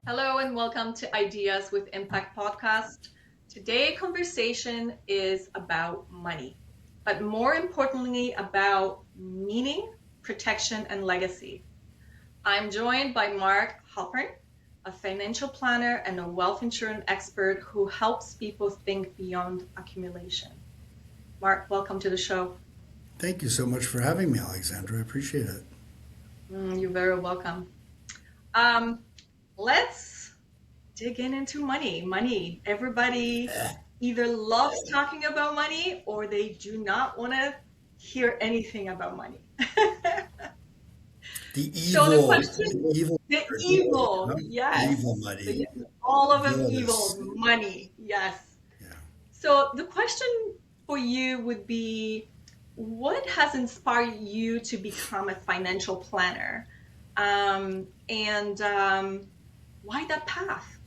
Hello and welcome to Ideas with Impact podcast. Today conversation is about money, but more importantly about meaning, protection and legacy. I'm joined by Mark Halpern, a financial planner and a wealth insurance expert who helps people think beyond accumulation. Mark, welcome to the show. Thank you so much for having me, Alexandra. I appreciate it. You're very welcome. Um, let's dig into money. Money. Everybody either loves talking about money or they do not want to hear anything about money. The So the evil, question, the evil, the word, evil, huh? Evil yes, money, all of them villainous. evil, money, yes. Yeah. So the question for you would be, what has inspired you to become a financial planner? And why that path?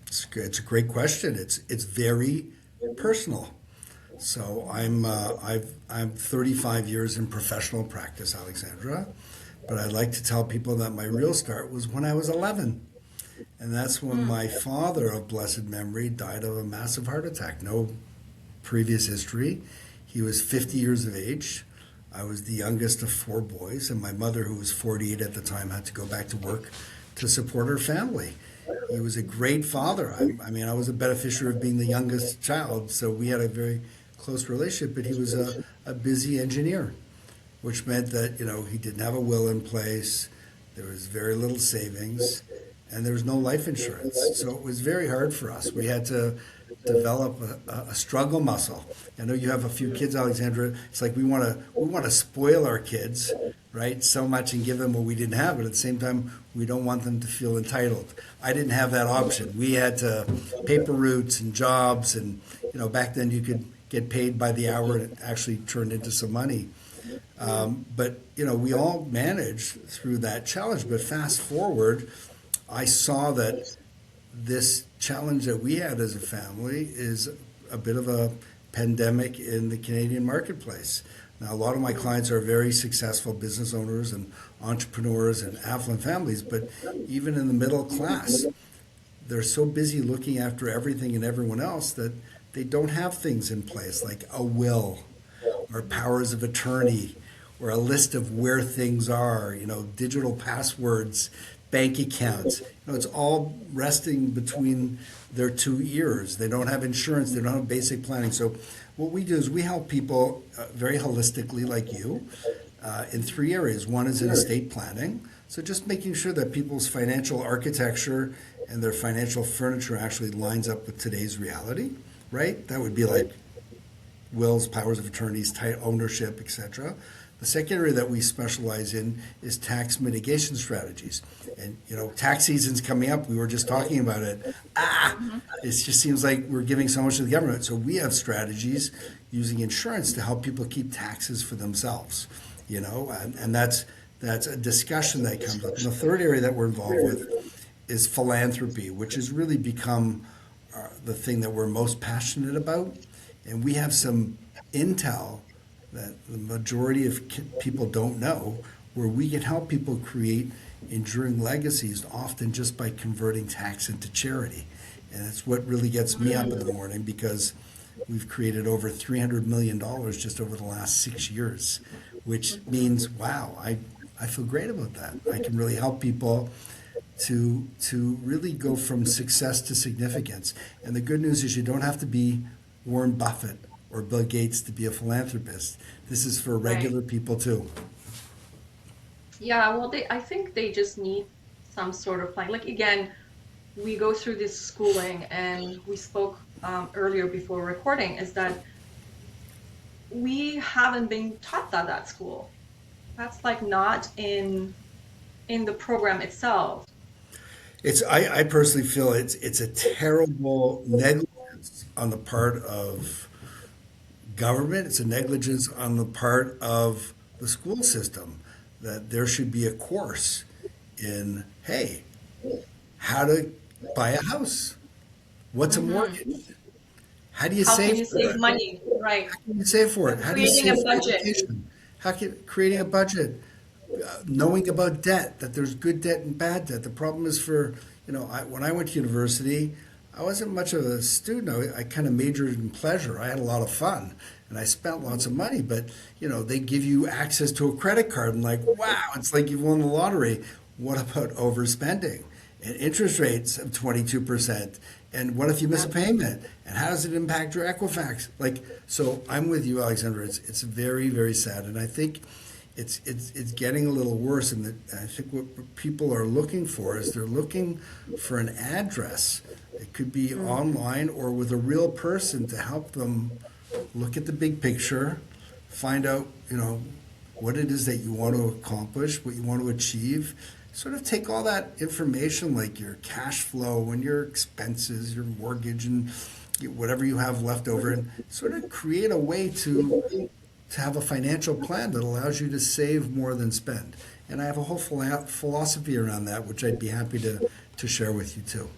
It's a great question. It's very personal. So I'm 35 years in professional practice, Alexandra, but I like to tell people that my real start was when I was 11. And that's when Mm, my father of blessed memory died of a massive heart attack. No previous history. He was 50 years of age. I was the youngest of four boys, and my mother, who was 48 at the time, had to go back to work to support her family. He was a great father. I mean, I was a beneficiary of being the youngest child, so we had a very close relationship, but he was a busy engineer, which meant that, he didn't have a will in place. There was very little savings, and there was no life insurance. So it was very hard for us. We had to develop a struggle muscle. I know you have a few kids, Alexandra. It's like we want to spoil our kids, right? So much and give them what we didn't have, but at the same time, we don't want them to feel entitled. I didn't have that option. We had to paper routes and jobs, and back then you could get paid by the hour, and it actually turned into some money. But we all managed through that challenge. But fast forward, I saw that this challenge that we had as a family is a bit of a pandemic in the Canadian marketplace. Now, a lot of my clients are very successful business owners and entrepreneurs and affluent families, but even in the middle class, they're so busy looking after everything and everyone else that they don't have things in place like a will or powers of attorney or a list of where things are, digital passwords, bank accounts. It's all resting between their two ears. They don't have insurance, they don't have basic planning. So, what we do is we help people very holistically, like you, in three areas. One is in estate planning. So, just making sure that people's financial architecture and their financial furniture actually lines up with today's reality, right? That would be like wills, powers of attorneys, ownership, etc. The second area that we specialize in is tax mitigation strategies. And tax season's coming up. We were just talking about it. It just seems like we're giving so much to the government. So we have strategies using insurance to help people keep taxes for themselves. And that's a discussion that comes up. And the third area that we're involved with is philanthropy, which has really become the thing that we're most passionate about. And we have some intel that the majority of people don't know, where we can help people create enduring legacies, often just by converting tax into charity. And it's what really gets me up in the morning, because we've created over $300 million just over the last 6 years, which means, wow, I feel great about that. I can really help people to really go from success to significance. And the good news is you don't have to be Warren Buffett or Bill Gates to be a philanthropist. This is for right. regular people too. Yeah, well, I think they just need some sort of plan. Like again, we go through this schooling, and we spoke earlier before recording, is that we haven't been taught that at school. That's like not in the program itself. I personally feel it's a terrible negligence on the part of government. It's a negligence on the part of the school system, that there should be a course in, hey, how to buy a house, what's a Hmm. mortgage, how do you How can save you for save it? money? Right. How do you save for it? How do you Creating save a for budget. education? How can creating a budget, knowing about debt, that there's good debt and bad debt. The problem is for when I went to university, I wasn't much of a student. I kind of majored in pleasure. I had a lot of fun and I spent lots of money, but they give you access to a credit card and like, wow, it's like you've won the lottery. What about overspending and interest rates of 22%? And what if you miss a payment? And how does it impact your Equifax? So I'm with you, Aleksandra. It's very, very sad. And I think it's getting a little worse. And I think what people are looking for is they're looking for an address. It could be online or with a real person to help them look at the big picture, find out, what it is that you want to accomplish, what you want to achieve. Sort of take all that information, like your cash flow and your expenses, your mortgage, and whatever you have left over, and sort of create a way to have a financial plan that allows you to save more than spend. And I have a whole philosophy around that, which I'd be happy to share with you too.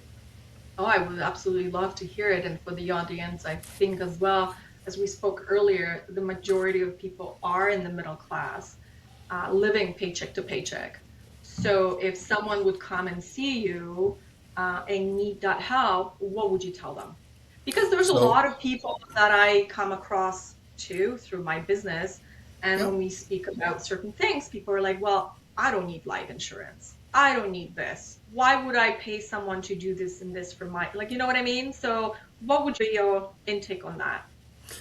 Oh, I would absolutely love to hear it. And for the audience, I think as well, as we spoke earlier, the majority of people are in the middle class, living paycheck to paycheck. So if someone would come and see you and need that help, what would you tell them? Because there's a lot of people that I come across too through my business. And when we speak about certain things, people are like, well, I don't need life insurance. I don't need this. Why would I pay someone to do this and this for my, you know what I mean? So what would be your intake on that?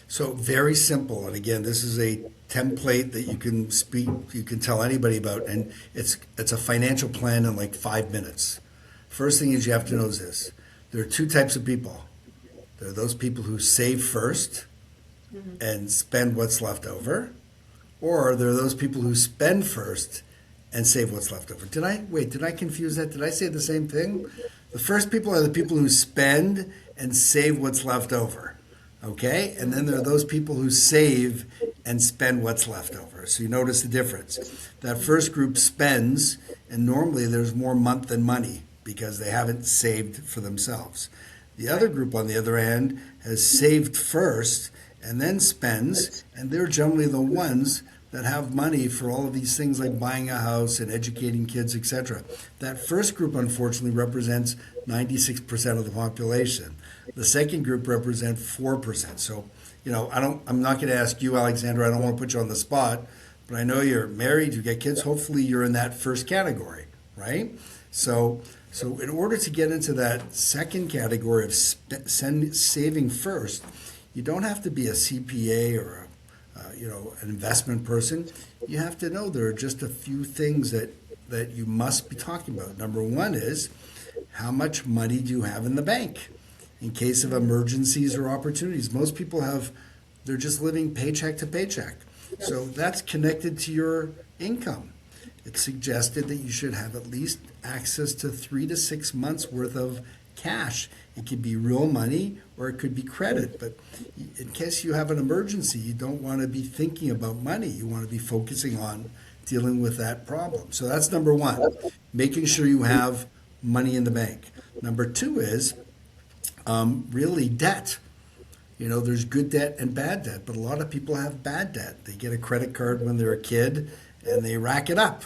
So very simple. And again, this is a template that you can tell anybody about. And it's a financial plan in like 5 minutes. First thing is you have to know is this. There are two types of people. There are those people who save first and spend what's left over. Or there are those people who spend first and save what's left over. Did I confuse that? Did I say the same thing? The first people are the people who spend and save what's left over. Okay? And then there are those people who save and spend what's left over. So you notice the difference. That first group spends, and normally there's more month than money because they haven't saved for themselves. The other group, on the other hand, has saved first and then spends, and they're generally the ones that have money for all of these things like buying a house and educating kids, etc. That first group, unfortunately, represents 96% of the population. The second group represents 4%. So, I'm not going to ask you, Aleksandra, I don't want to put you on the spot, but I know you're married, you get kids. Hopefully you're in that first category, right? So in order to get into that second category of saving first, you don't have to be a CPA or an investment person. You have to know there are just a few things that you must be talking about. Number one is, how much money do you have in the bank in case of emergencies or opportunities? Most people they're just living paycheck to paycheck. So that's connected to your income. It's suggested that you should have at least access to 3 to 6 months worth of cash. It could be real money or it could be credit. But in case you have an emergency, you don't want to be thinking about money. You want to be focusing on dealing with that problem. So that's number one, making sure you have money in the bank. Number two is really debt. There's good debt and bad debt, but a lot of people have bad debt. They get a credit card when they're a kid and they rack it up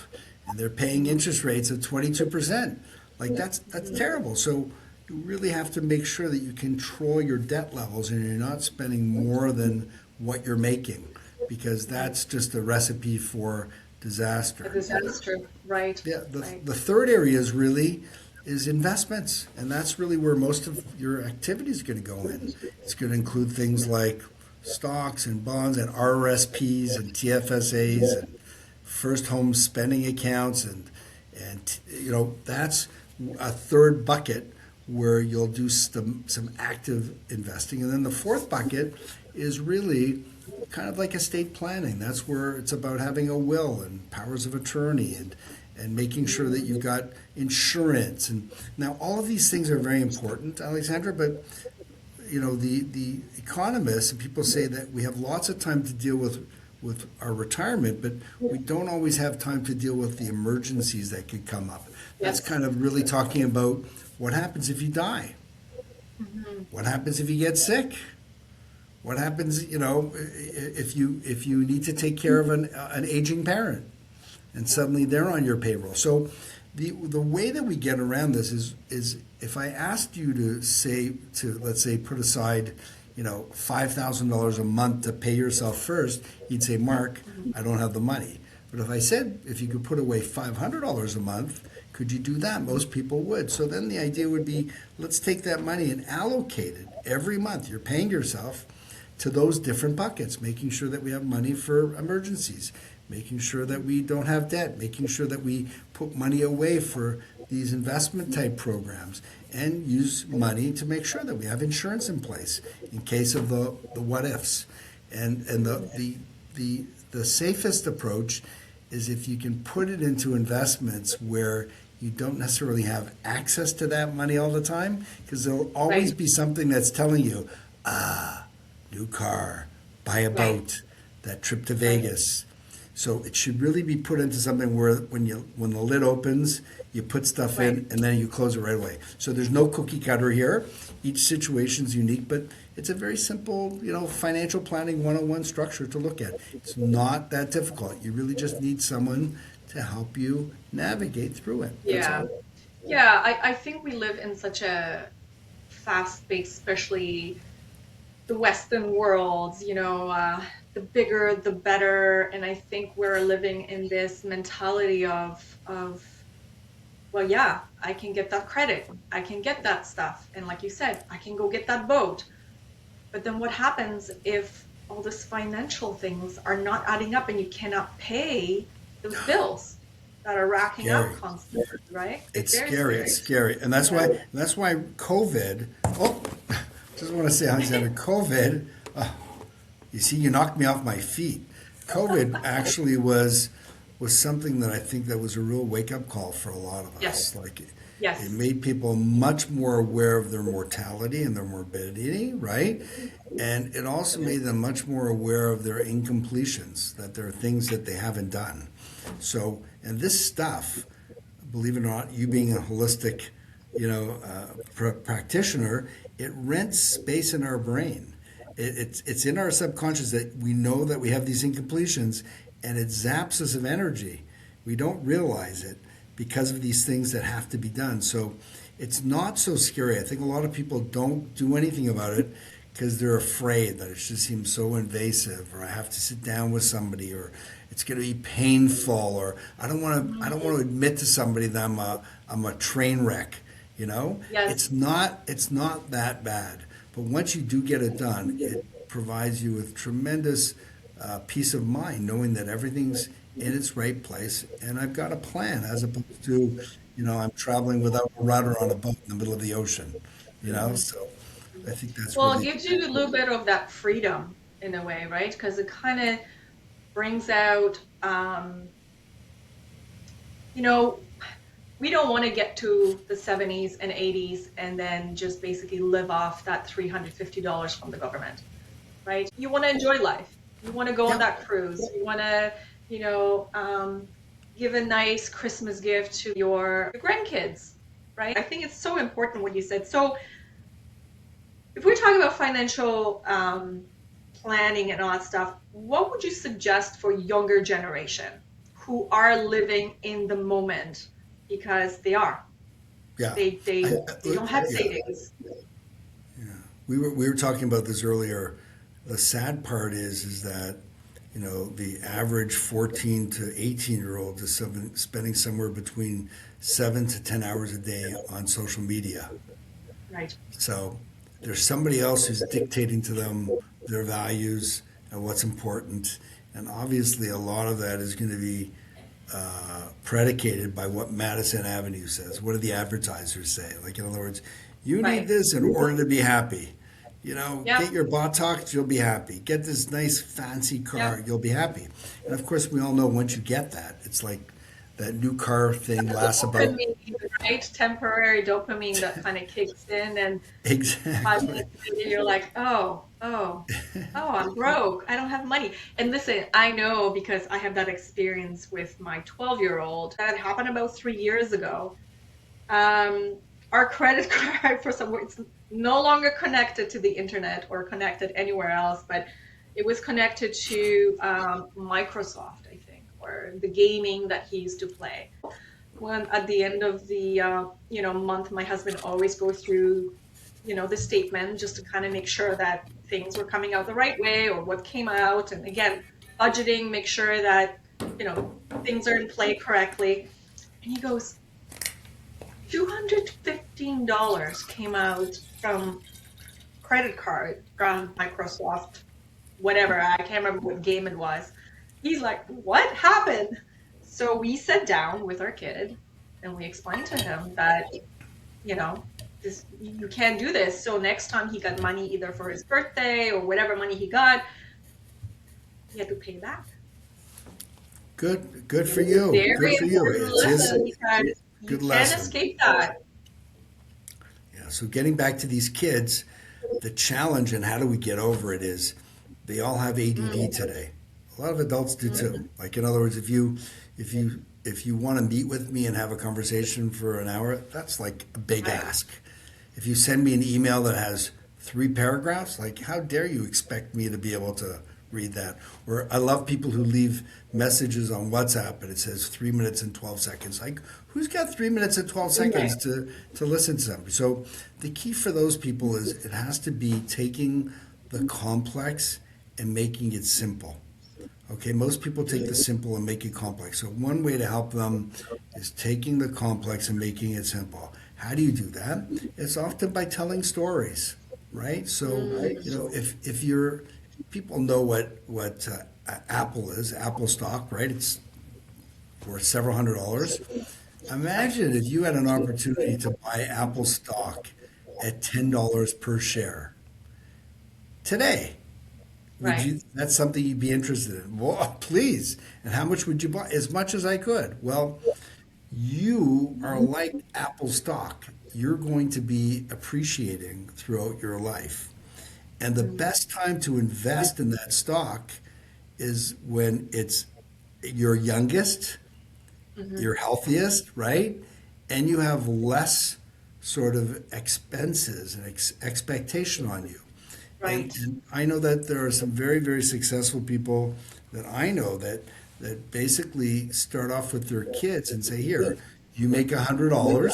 and they're paying interest rates of 22%. That's terrible. So you really have to make sure that you control your debt levels and you're not spending more than what you're making, because that's just a recipe for disaster. A disaster, right. Yeah. The third area is investments, and that's really where most of your activity is going to go in. It's going to include things like stocks and bonds and RRSPs and TFSAs and first home spending accounts, and that's a third bucket where you'll do some active investing. And then the fourth bucket is really kind of like estate planning. That's where it's about having a will and powers of attorney and making sure that you've got insurance. And now all of these things are very important, Aleksandra, but the economists and people say that we have lots of time to deal with our retirement, but we don't always have time to deal with the emergencies that could come up. That's kind of really talking about what happens if you die? What happens if you get sick? What happens, if you need to take care of an aging parent and suddenly they're on your payroll? So The way that we get around this is if I asked you to let's say put aside, $5,000 a month to pay yourself first, you'd say, Mark, I don't have the money. But if I said if you could put away $500 a month, could you do that? Most people would. So then the idea would be, let's take that money and allocate it every month. You're paying yourself to those different buckets, making sure that we have money for emergencies, making sure that we don't have debt, making sure that we put money away for these investment type programs, and use money to make sure that we have insurance in place in case of the what ifs. And the safest approach is if you can put it into investments where you don't necessarily have access to that money all the time, because there'll always be something that's telling you, new car, buy a boat, that trip to Vegas. So it should really be put into something where when the lid opens, you put stuff in and then you close it right away. So there's no cookie cutter here. Each situation's unique, but it's a very simple, financial planning 101 structure to look at. It's not that difficult. You really just need someone to help you navigate through it. I think we live in such a fast-paced, especially the Western world, the bigger, the better. And I think we're living in this mentality of, well, yeah, I can get that credit. I can get that stuff. And like you said, I can go get that boat. But then what happens if all these financial things are not adding up and you cannot pay those bills that are racking up constantly, right? It's scary. It's scary. And that's why COVID, just want to say, Aleksandra, COVID, you see, you knocked me off my feet. COVID actually was something that I think that was a real wake-up call for a lot of us. It made people much more aware of their mortality and their morbidity, right? And it also made them much more aware of their incompletions, that there are things that they haven't done. So, and this stuff, believe it or not, you being a holistic, practitioner, it rents space in our brain. It's in our subconscious that we know that we have these incompletions, and it zaps us of energy. We don't realize it because of these things that have to be done. So it's not so scary. I think a lot of people don't do anything about it because they're afraid that it just seems so invasive, or I have to sit down with somebody, or it's going to be painful, or I don't want to admit to somebody that I'm a train wreck. It's not that bad. But once you do get it done, it provides you with tremendous peace of mind, knowing that everything's in its right place, and I've got a plan, as opposed to, I'm traveling without a rudder on a boat in the middle of the ocean, So I think that's it gives you a little bit of that freedom in a way, right? Because it kind of brings out, we don't want to get to the 70s and 80s and then just basically live off that $350 from the government, right? You want to enjoy life. You want to go on that cruise. You want to, give a nice Christmas gift to your grandkids, right? I think it's so important what you said. So if we're talking about financial planning and all that stuff, what would you suggest for younger generation who are living in the moment? Because they are. Yeah. They don't have savings. Yeah. We were talking about this earlier. The sad part is that, the average 14 to 18-year-old is spending somewhere between 7 to 10 hours a day on social media. Right. So there's somebody else who's dictating to them their values and what's important. And obviously a lot of that is going to be predicated by what Madison Avenue says. What do the advertisers say? Like, in other words, you need this in order to be happy. Get your Botox, you'll be happy. Get this nice fancy car, you'll be happy. And of course, we all know once you get that, it's like that new car thing lasts about... Right? Temporary dopamine that kind of kicks in, and exactly. You're like, oh, I'm broke. I don't have money. And listen, I know because I have that experience with my 12-year-old. That happened about 3 years ago. Our credit card, for some it's no longer connected to the internet or connected anywhere else, but it was connected to Microsoft, I think, or the gaming that he used to play. when at the end of the month, my husband always goes through, the statement just to kind of make sure that things were coming out the right way or what came out. And again, budgeting, make sure that, you know, things are in play correctly. And he goes, $215 came out from credit card from Microsoft, whatever. I can't remember what game it was. He's like, what happened? So we sat down with our kid and we explained to him that, you know, this, you can't do this. So next time he got money either for his birthday or whatever money he got, he had to pay back. Good for you. Good Very for you. important It's his lesson because you good can't lesson. escape that. Yeah. So getting back to these kids, the challenge and how do we get over it is they all have ADD today. A lot of adults do too. Like in other words, if you want to meet with me and have a conversation for an hour, that's like a big Right. ask. If you send me an email that has 3 paragraphs, like how dare you expect me to be able to read that? Or I love people who leave messages on WhatsApp and it says 3 minutes and 12 seconds. Like who's got 3 minutes and 12 seconds to listen to something? So the key for those people is it has to be taking the complex and making it simple. Okay, most people take the simple and make it complex. So one way to help them is taking the complex and making it simple. How do you do that? It's often by telling stories, right? So if you're people know what Apple is, Apple stock, right? It's worth several $100s. Imagine if you had an opportunity to buy Apple stock at $10 per share today. Would Right. you? That's something you'd be interested in. Well, please. And how much would you buy? As much as I could. Well, you are like Apple stock. You're going to be appreciating throughout your life. And the best time to invest in that stock is when it's your youngest, your healthiest, right? And you have less sort of expenses and expectation on you. Right. And I know that there are some very, very successful people that I know that basically start off with their kids and say, here, you make $100,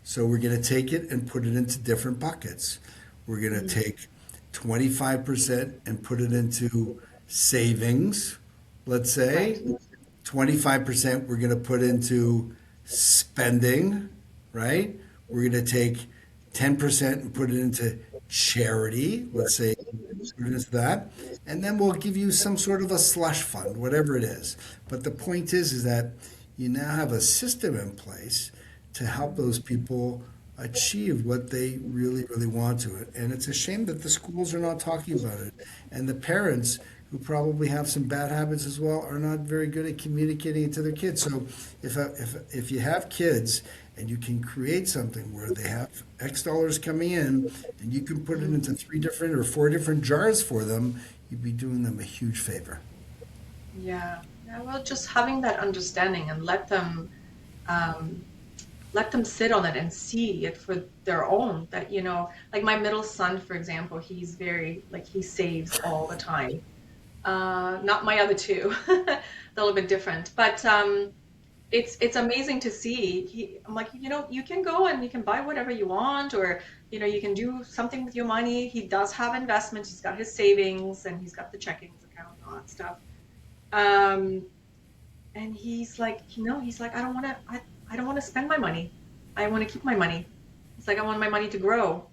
so we're going to take it and put it into different buckets. We're going to take 25% and put it into savings, let's Right. say. 25% we're going to put into spending, right? We're going to take 10% and put it into charity, let's say, put it into that. And then we'll give you some sort of a slush fund, whatever it is. But the point is that you now have a system in place to help those people achieve what they really, really want to. And it's a shame that the schools are not talking about it. And the parents, who probably have some bad habits as well, are not very good at communicating it to their kids. So if you have kids and you can create something where they have X dollars coming in and you can put it into 3 different or 4 different jars for them, you'd be doing them a huge favor. Yeah. Yeah. Well, just having that understanding and um, let them sit on it and see it for their own. That, like my middle son, for example, he's very, like, he saves all the time. Not my other two, a little bit different, but it's amazing to see. I'm like, you can go and you can buy whatever you want, or you can do something with your money. He does have investments. He's got his savings and he's got the checkings account and all that stuff. Um, and he's like, I don't want to. I don't want to spend my money. I want to keep my money. It's like I want my money to grow.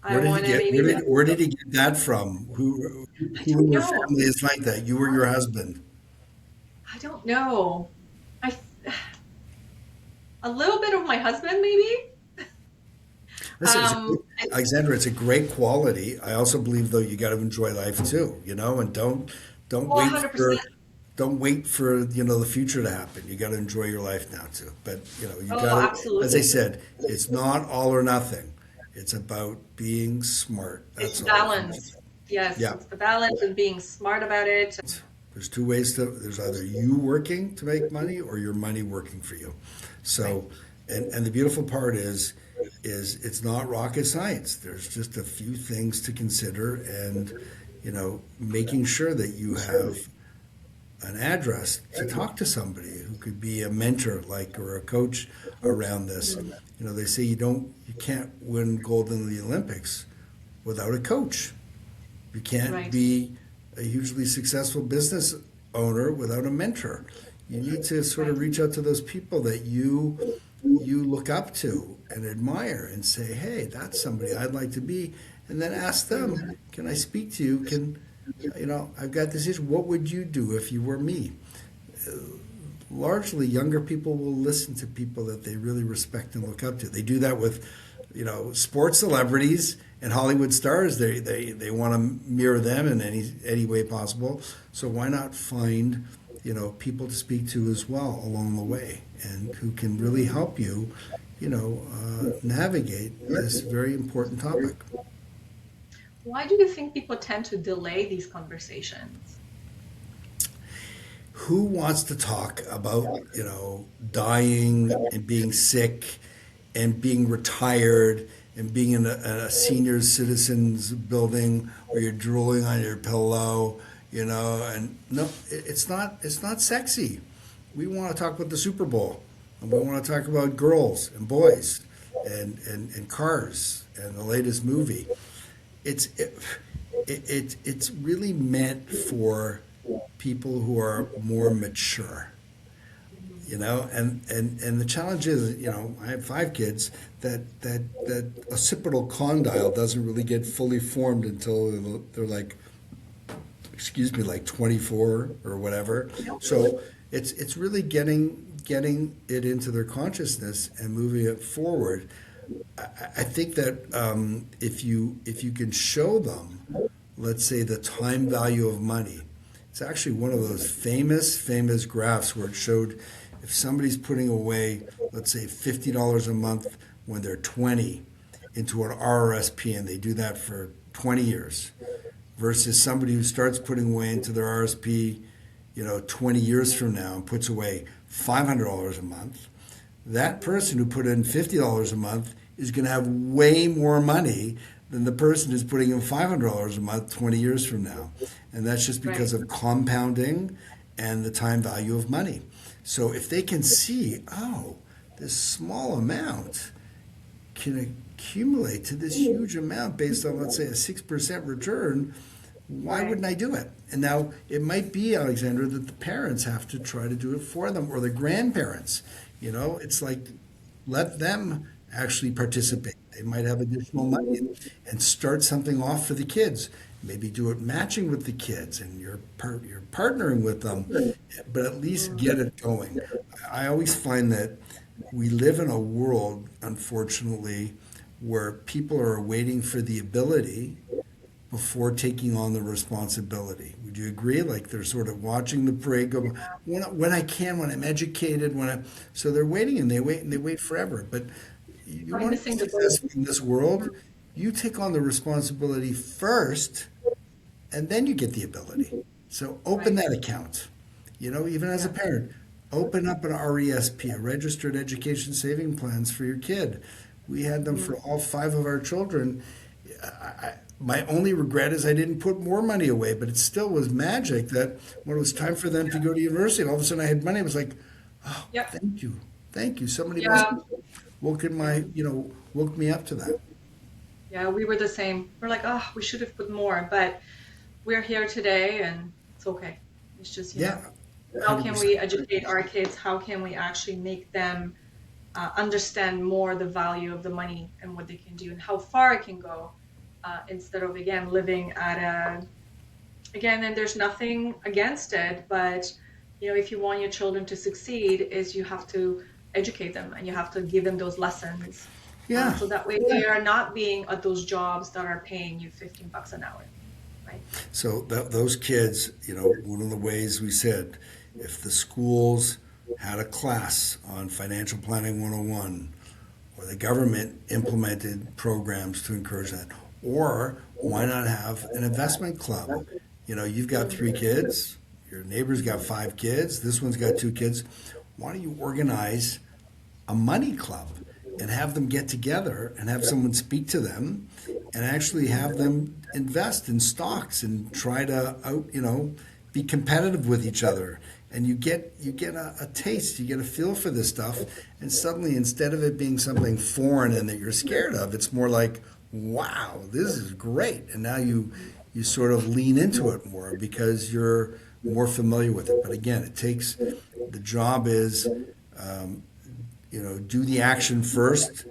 I Where did he want to get? maybe. Where did he get that from? Who I who don't in your know. family is like that? You or your husband? I don't know. I a little bit of my husband, maybe. Listen, I, Alexandra, it's a great quality. I also believe though you got to enjoy life too, and don't well, wait for 100%. the future to happen. You got to enjoy your life now too. But you got Oh, to, as I absolutely. said, it's not all or nothing. It's about being smart. It's That's all. balance. Yes, Yeah. it's the balance and being smart about it. There's 2 ways there's either you working to make money or your money working for you. Right. So, and the beautiful part is it's not rocket science. There's just a few things to consider and, making sure that you have an address to talk to somebody who could be a mentor, like, or a coach around this. They say you can't win gold in the Olympics without a coach. You can't Right. be a hugely successful business owner without a mentor. You need to sort of Right. reach out to those people that you look up to and admire and say, hey, that's somebody I'd like to be. And then ask them, can I speak to you? I've got this issue. What would you do if you were me? Largely, younger people will listen to people that they really respect and look up to. They do that with, sports celebrities and Hollywood stars. They want to mirror them in any way possible. So why not find, people to speak to as well along the way, and who can really help you, navigate this very important topic. Why do you think people tend to delay these conversations? Who wants to talk about, dying and being sick and being retired and being in a senior citizens building where you're drooling on your pillow, and no, it's not sexy. We want to talk about the Super Bowl, and we want to talk about girls and boys and cars and the latest movie. It's really meant for people who are more mature, and the challenge is, I have 5 kids, that occipital condyle doesn't really get fully formed until they're like, excuse me, like 24 or whatever. So it's really getting it into their consciousness and moving it forward. I think that if you can show them, let's say, the time value of money. It's actually one of those famous graphs where it showed if somebody's putting away, let's say, $50 a month when they're 20 into an RRSP, and they do that for 20 years, versus somebody who starts putting away into their RSP, 20 years from now, and puts away $500 a month. That person who put in $50 a month is going to have way more money than the person who's putting in $500 a month 20 years from now. And that's just because Right. of compounding and the time value of money. So if they can see, oh, this small amount can accumulate to this huge amount based on, let's say, a 6% return, why Right. wouldn't I do it? And now it might be, Alexandra, that the parents have to try to do it for them, or the grandparents. It's like, let them actually participate. They might have additional money and start something off for the kids. Maybe do it matching with the kids, and you're partnering with them, but at least get it going. I always find that we live in a world, unfortunately, where people are waiting for the ability before taking on the responsibility. Would you agree? Like, they're sort of watching the parade go, when I can, when I'm educated, so they're waiting, and they wait forever. But you I'm want to be missing the boat. successful in this world, you take on the responsibility first, and then you get the ability. So open Right. that account. Even as a Yeah. parent, open up an RESP, a registered education saving plans for your kid. We had them for all 5 of our children. My only regret is I didn't put more money away, but it still was magic that when it was time for them to go to university, all of a sudden I had money. I was like, oh, Yep. thank you. Somebody must Yeah. have woke me up to that. Yeah, we were the same. We're like, oh, we should have put more, but we're here today and it's okay. It's just, Yeah, how can we 100%. educate our kids? How can we actually make them understand more the value of the money and what they can do and how far it can go, instead of, again, living at again, and there's nothing against it, but, if you want your children to succeed, is you have to educate them and you have to give them those lessons. Yeah. So that way they are not being at those jobs that are paying you $15 an hour, right? So those kids, one of the ways we said, if the schools had a class on financial planning 101, or the government implemented programs to encourage that, or why not have an investment club? You've got 3 kids, your neighbor's got 5 kids, this one's got 2 kids. Why don't you organize a money club and have them get together and have someone speak to them and actually have them invest in stocks and try to be competitive with each other. and you get a taste, you get a feel for this stuff, and suddenly instead of it being something foreign and that you're scared of, it's more like, wow, this is great, and now you sort of lean into it more because you're more familiar with it. But again, the job is, do the action first,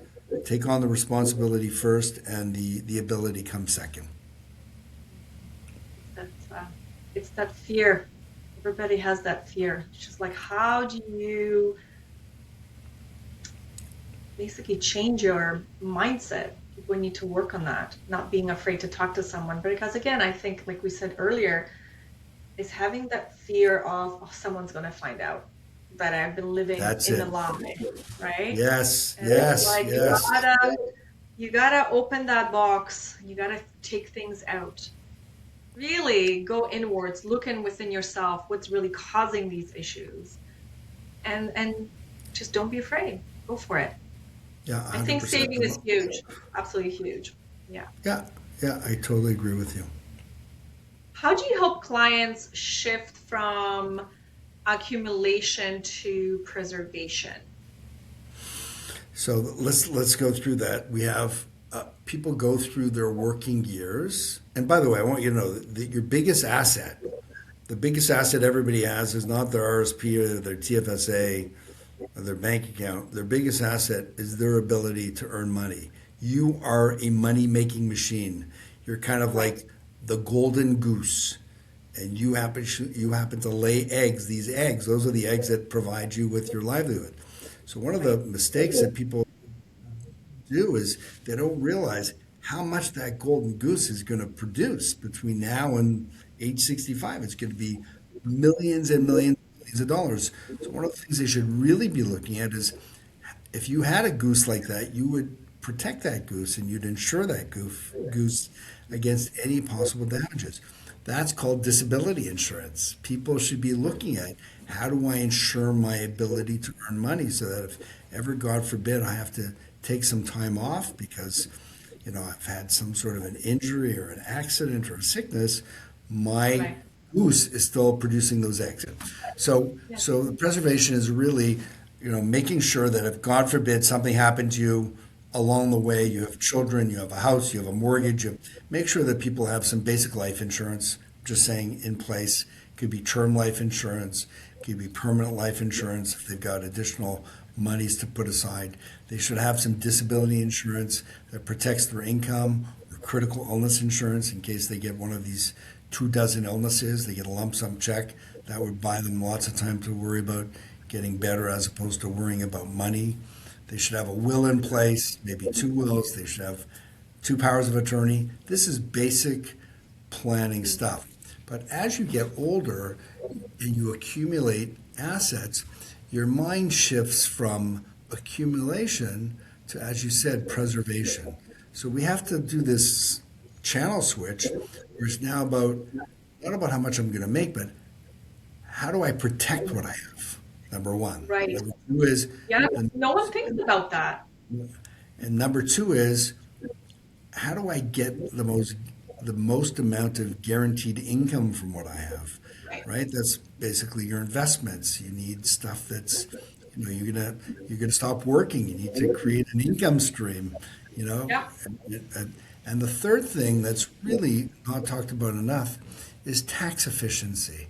take on the responsibility first, and the ability comes second. That's, it's that fear. Everybody has that fear. It's just like, how do you basically change your mindset? People need to work on that, not being afraid to talk to someone. Because again, I think, like we said earlier, is having that fear of, oh, someone's going to find out that I've been living That's in it. a lie, right? Yes, And it's yes, like yes. you gotta open that box. You gotta take things out. Really go inwards, look in within yourself, what's really causing these issues, and just don't be afraid. Go for it. Yeah, I think 100%. saving is huge, absolutely huge. Yeah. Yeah, yeah, I totally agree with you. How do you help clients shift from accumulation to preservation? So let's go through that. We have people go through their working years, and by the way, I want you to know that your biggest asset, the biggest asset everybody has, is not their RSP or their TFSA or their bank account. Their biggest asset is their ability to earn money. You are a money making machine. You're kind of Right. like the golden goose, and you happen to lay eggs. These eggs, those are the eggs that provide you with your livelihood. So one of the Right. mistakes that people do is they don't realize how much that golden goose is going to produce between now and age 65. It's going to be millions and millions of dollars. So one of the things they should really be looking at is if you had a goose like that, you would protect that goose and you'd insure that goose against any possible damages. That's called disability insurance. People should be looking at how do I insure my ability to earn money so that if ever, God forbid, I have to take some time off because I've had some sort of an injury or an accident or a sickness, my Right. goose is still producing those eggs. So, Yeah. so the preservation is really, making sure that if God forbid something happened to you along the way, you have children, you have a house, you have a mortgage, make sure that people have some basic life insurance, just saying in place. It could be term life insurance, it could be permanent life insurance if they've got additional monies to put aside. They should have some disability insurance that protects their income or critical illness insurance in case they get one of these 24 illnesses. They get a lump sum check. That would buy them lots of time to worry about getting better as opposed to worrying about money. They should have a will in place, maybe two wills. They should have two powers of attorney. This is basic planning stuff. But as you get older and you accumulate assets, your mind shifts from accumulation to, as you said, preservation. So we have to do this channel switch where it's now about not about how much I'm going to make, but how do I protect what I have? Number one. Right. Number two is, Yeah. and, No one thinks about that. and number two is, how do I get the most amount of guaranteed income from what I have? Right. Right? That's basically your investments. You need stuff that's, you're gonna stop working. You need to create an income stream. You know, Yeah. and the third thing that's really not talked about enough is tax efficiency.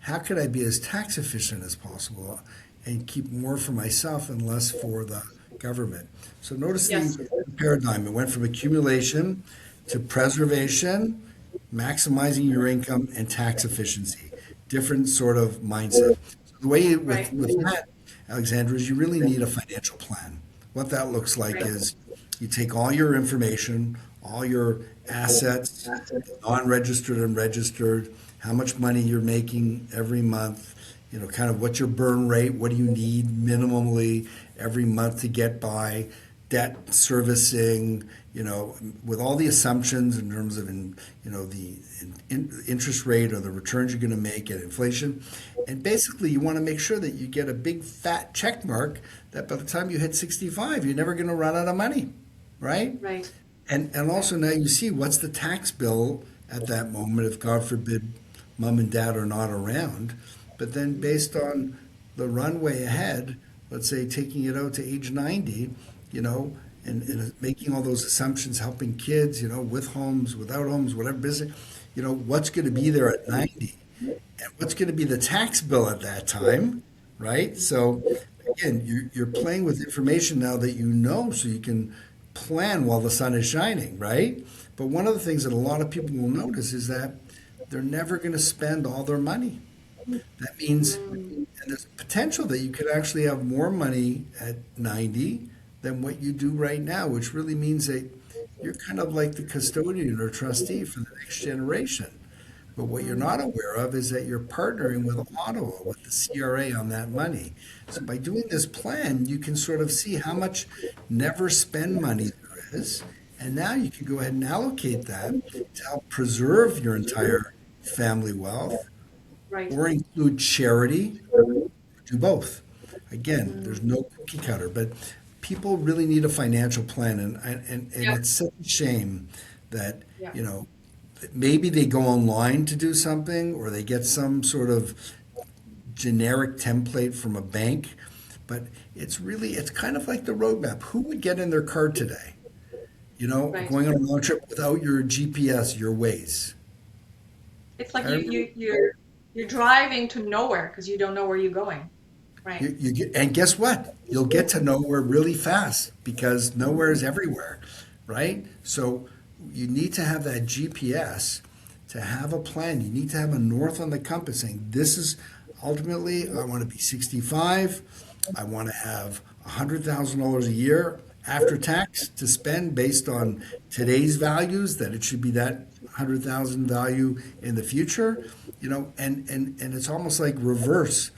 How could I be as tax efficient as possible and keep more for myself and less for the government? So notice Yes. the paradigm. It went from accumulation to preservation, maximizing your income, and tax efficiency. Different sort of mindset. So the way Right. with that, Alexandra, is you really need a financial plan. What that looks like Right. is you take all your information, all your assets, non-registered and registered, how much money you're making every month, kind of what's your burn rate, what do you need minimally every month to get by, debt servicing, with all the assumptions in terms of, the interest rate or the returns you're going to make at inflation. And basically, you want to make sure that you get a big fat check mark that by the time you hit 65, you're never going to run out of money, right? Right. And also now you see what's the tax bill at that moment if God forbid mom and dad are not around. But then based on the runway ahead, let's say taking it out to age 90, you know, and making all those assumptions, helping kids, you know, with homes, without homes, whatever business, you know, what's going to be there at 90 and what's going to be the tax bill at that time, right? So again, you're playing with information now that you know so you can plan while the sun is shining, right? But one of the things that a lot of people will notice is that they're never going to spend all their money. That means, and there's potential that you could actually have more money at 90 than what you do right now, which really means that you're kind of like the custodian or trustee for the next generation. But what you're not aware of is that you're partnering with Ottawa, with the CRA on that money. So by doing this plan, you can sort of see how much never spend money there is. And now you can go ahead and allocate that to help preserve your entire family wealth Right. or include charity, do both. Again, there's no cookie cutter, but people really need a financial plan, and Yeah. it's such a shame that Yeah. you know maybe they go online to do something or they get some sort of generic template from a bank, but it's kind of like the roadmap. Who would get in their car today? You know, Right. going on a long trip without your GPS, your Waze. It's like I remember you're driving to nowhere because you don't know where you're going. Right. you get, and guess what? You'll get to nowhere really fast because nowhere is everywhere, right? So you need to have that GPS to have a plan. You need to have a north on the compass saying, this is ultimately, I want to be 65. I want to have $100,000 a year after tax to spend based on today's values, that it should be that 100,000 value in the future, you know, and it's almost like reverse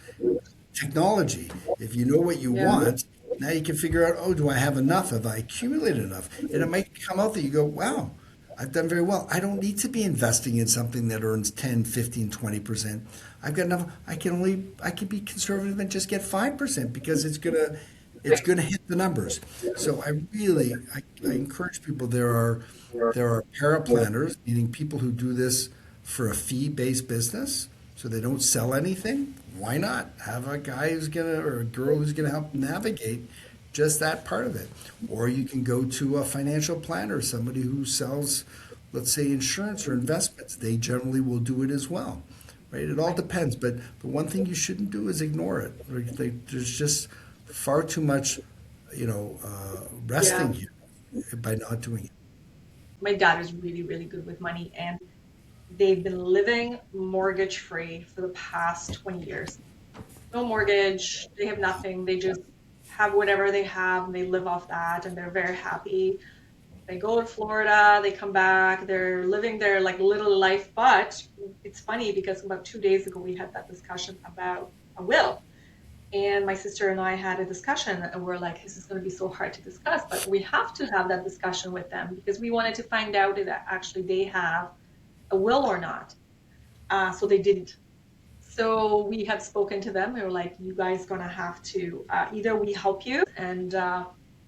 technology. If you know what you Yeah. want, now you can figure out, oh, do I have enough? Have I accumulated enough? And it might come out that you go, wow, I've done very well. I don't need to be investing in something that earns 10, 15, 20%. I've got enough. I can be conservative and just get 5% because it's gonna hit the numbers. So I encourage people. There are paraplanners, meaning people who do this for a fee-based business, so they don't sell anything. Why not have a guy who's gonna or a girl who's gonna help navigate just that part of it? Or you can go to a financial planner, somebody who sells, let's say, insurance or investments. They generally will do it as well, right? It all depends. But the one thing you shouldn't do is ignore it. There's just far too much, Yeah. resting here by not doing it. My dad is really, really good with money, and they've been living mortgage free for the past 20 years. No mortgage, they have nothing. They just have whatever they have and they live off that and they're very happy. They go to Florida, they come back, they're living their like little life. But it's funny because about 2 days ago we had that discussion about a will. And my sister and I had a discussion and we're like, this is going to be so hard to discuss, but we have to have that discussion with them because we wanted to find out if actually they have a will or not. So they didn't. So we had spoken to them. We were like, you guys gonna have to either we help you and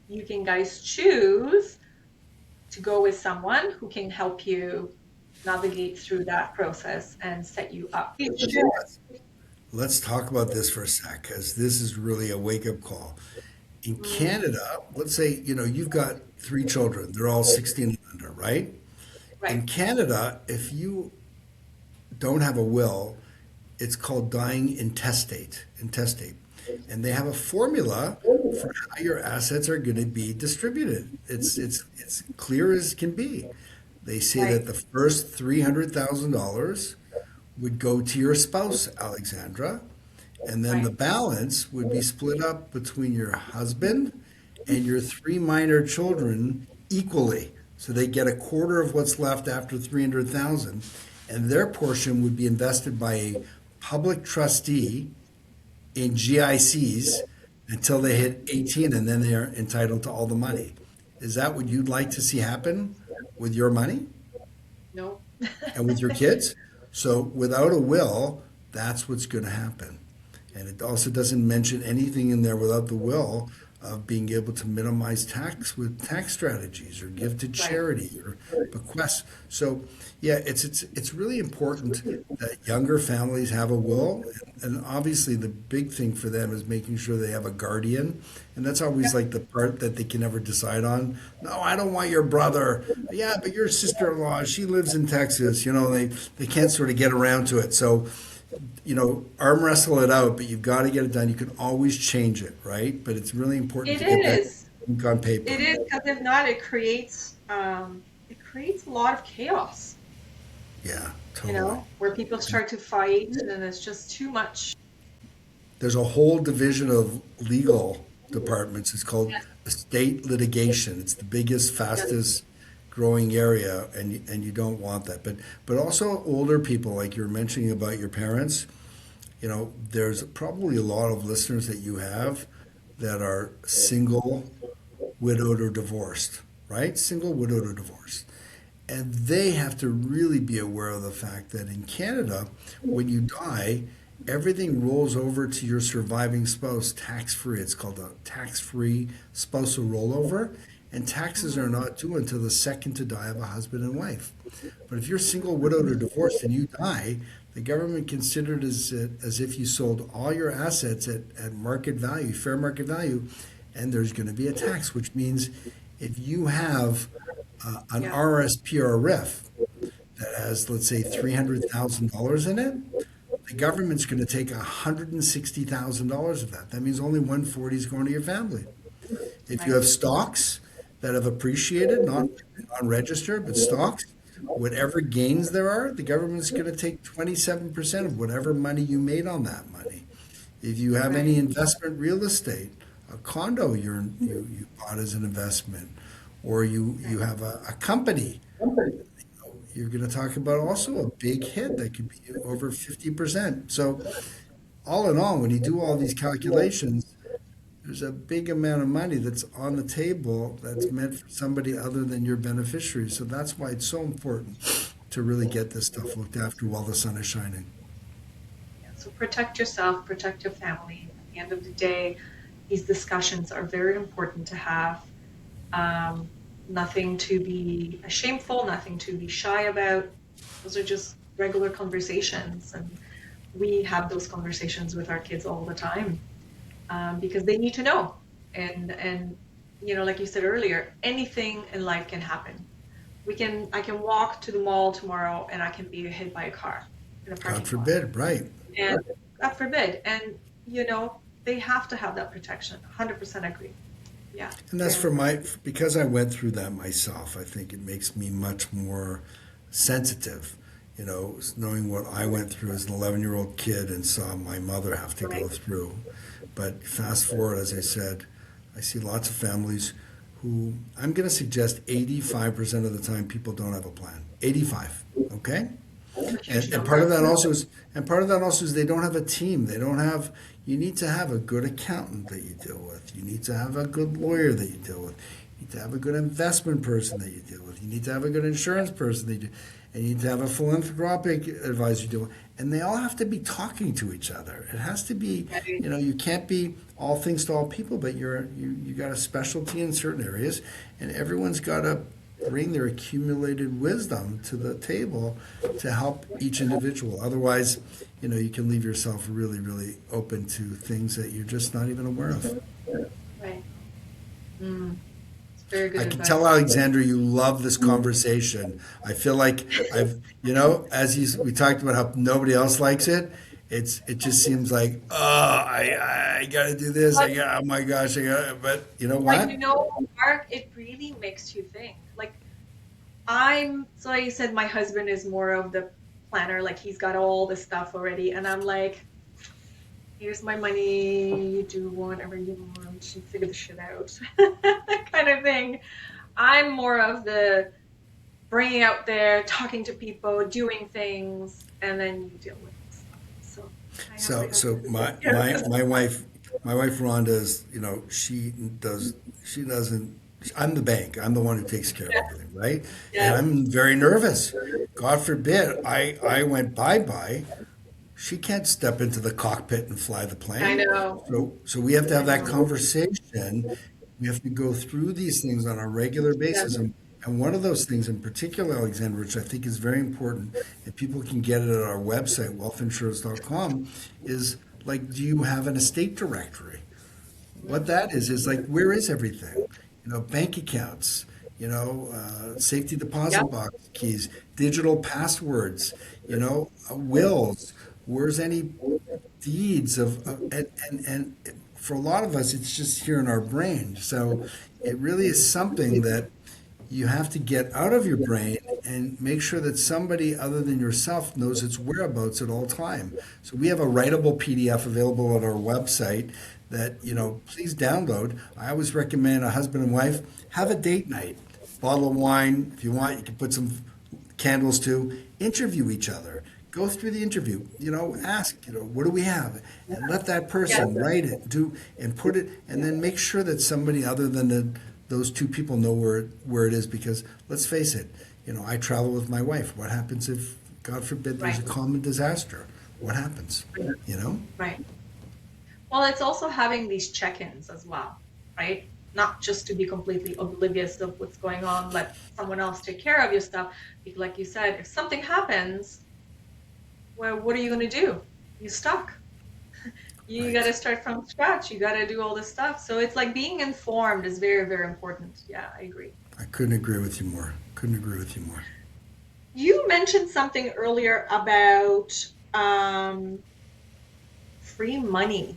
you can guys choose to go with someone who can help you navigate through that process and set you up. Let's talk about this for a sec, because this is really a wake-up call. In Mm, Canada, let's say, you've got three children. They're all 16 and under, right? right, In Canada, if you don't have a will, it's called dying intestate. Intestate. And they have a formula for how your assets are going to be distributed. It's clear as can be. They say right, that the first $300,000 would go to your spouse, Alexandra, and then the right, balance would be split up between your husband and your three minor children equally. So they get a quarter of what's left after 300,000, and their portion would be invested by a public trustee in GICs until they hit 18, and then they are entitled to all the money. Is that what you'd like to see happen with your money no, and with your kids? So without a will, that's what's going to happen. And it also doesn't mention anything in there without the will of being able to minimize tax with tax strategies or give to Right. charity or bequest. So yeah, it's really important that younger families have a will, and obviously the big thing for them is making sure they have a guardian, and that's always like the part that they can never decide on. No, I don't want your brother. Yeah, but your sister-in-law, she lives in Texas. They can't sort of get around to it. So arm wrestle it out, but you've got to get it done. You can always change it, right? But it's really important It to get that is. ink on It paper. is because if not, it creates a lot of chaos. Yeah, totally. Where people start to fight, and it's just too much. There's a whole division of legal departments. It's called Yes, estate litigation. It's the biggest, yes, fastest growing area, and you don't want that. But also older people, like you were mentioning about your parents. There's probably a lot of listeners that you have that are single, widowed, or divorced, right? Single, widowed, or divorced. And they have to really be aware of the fact that in Canada, when you die, everything rolls over to your surviving spouse tax free. It's called a tax free spousal rollover. And taxes are not due until the second to die of a husband and wife. But if you're single, widowed, or divorced and you die, the government considers it as if you sold all your assets at market value, fair market value, and there's going to be a tax, which means if you have an yeah, RSP or a RIF that has, let's say, $300,000 in it, the government's going to take $160,000 of that. That means only 140 is going to your family. If you right, have stocks that have appreciated, not unregistered, but stocks, whatever gains there are, the government's going to take 27% of whatever money you made on that money. If you have any right, investment real estate, a condo you bought as an investment, or you have a company, you're going to talk about also a big hit that could be over 50%. So all in all, when you do all these calculations, there's a big amount of money that's on the table that's meant for somebody other than your beneficiary. So that's why it's so important to really get this stuff looked after while the sun is shining. yeah. So protect yourself, protect your family. At the end of the day, these discussions are very important to have. Um, Nothing to be shameful, nothing to be shy about. Those are just regular conversations, and we have those conversations with our kids all the time, because they need to know. And like you said earlier, anything in life can happen. I can walk to the mall tomorrow and I can be hit by a car in a God parking lot. forbid, right? And God forbid. And you know, they have to have that protection. 100% agree. Yeah, And that's very important. because I went through that myself, I think it makes me much more sensitive, knowing what I went through as an 11-year-old kid and saw my mother have to go Right. through. But fast forward, as I said, I see lots of families who I'm going to suggest 85% of the time people don't have a plan. 85, okay? It's a huge And part of number. that also is, they don't have a team. They don't have. You need to have a good accountant that you deal with. You need to have a good lawyer that you deal with. You need to have a good investment person that you deal with. You need to have a good insurance person that you do. And you need to have a philanthropic advisor you deal with. And they all have to be talking to each other. It has to be, Right. you can't be all things to all people, but you got a specialty in certain areas, and everyone's got to bring their accumulated wisdom to the table to help each individual. Otherwise, you can leave yourself really, really open to things that you're just not even aware of. Right. Mm, it's very good I can tell, advice. Alexandra, you love this conversation. I feel like we talked about how nobody else likes it. It just seems like, oh, I got to do this. But Oh my gosh, but you know like what? Mark, it really makes you think. Like like you said, my husband is more of the planner, like he's got all the stuff already, and I'm like, here's my money, you do whatever you want, you figure the shit out, kind of thing. I'm more of the bringing out there, talking to people, doing things, and then you deal with the stuff. So I have my So husband. my wife Rhonda is, she doesn't. I'm the bank. I'm the one who takes care of Yeah, everything, right? And yeah, I'm very nervous. God forbid I went bye bye. She can't step into the cockpit and fly the I plane. know. So we have to I have that know. conversation. We have to go through these things on a regular Yeah. basis. And one of those things in particular, Alexander, which I think is very important, and people can get it at our website, wealthinsurance.com, is like, do you have an estate directory? What that is like, where is everything? Bank accounts, safety deposit Yep. box keys, digital passwords, wills. Where's any deeds and for a lot of us, it's just here in our brain. So it really is something that you have to get out of your brain and make sure that somebody other than yourself knows its whereabouts at all time. So we have a writable PDF available at our website that, please download. I always recommend a husband and wife have a date night, bottle of wine. If you want, you can put some candles too. Interview each other. Go through the interview. Ask. What do we have, and let that Yes. person write it, do and put it, and then make sure that somebody other than those two people know where it is. Because let's face it, I travel with my wife. What happens if, God forbid, there's a Right. common disaster? What happens? You know? Right. Well, it's also having these check-ins as well, right? Not just to be completely oblivious of what's going on, let someone else take care of your stuff. Because like you said, if something happens, well, what are you going to do? You're stuck. You got Right. to start from scratch. You got to do all this stuff. So it's like being informed is very, very important. Yeah, I agree. I couldn't agree with you more. Couldn't agree with you more. You mentioned something earlier about free money.